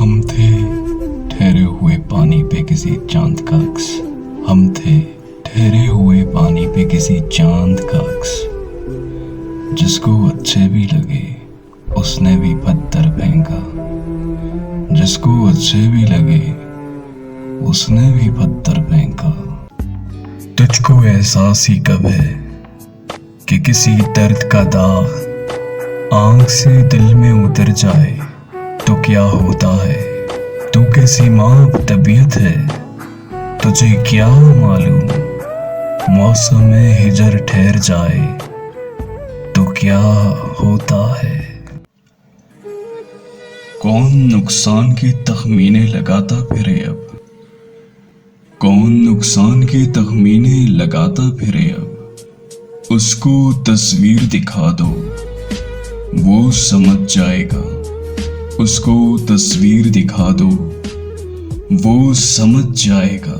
हम थे ठहरे हुए पानी पे किसी चांद का अक्स। हम थे ठहरे हुए पानी पे किसी चांद का अक्स। जिसको अच्छे भी लगे उसने भी पत्थर फेंका। जिसको अच्छे भी लगे उसने भी पत्थर फेंका। तुझको एहसास ही कब है कि किसी दर्द का दाग आंख से दिल में उतर जाए तो क्या होता है। तू कैसी माँ तबीयत है तुझे क्या मालूम। मौसम में हिजर ठहर जाए तो क्या होता है। कौन नुकसान की तखमीने लगाता फिरे अब। कौन नुकसान की तखमीने लगाता फिरे अब। उसको तस्वीर दिखा दो वो समझ जाएगा। उसको तस्वीर दिखा दो वो समझ जाएगा।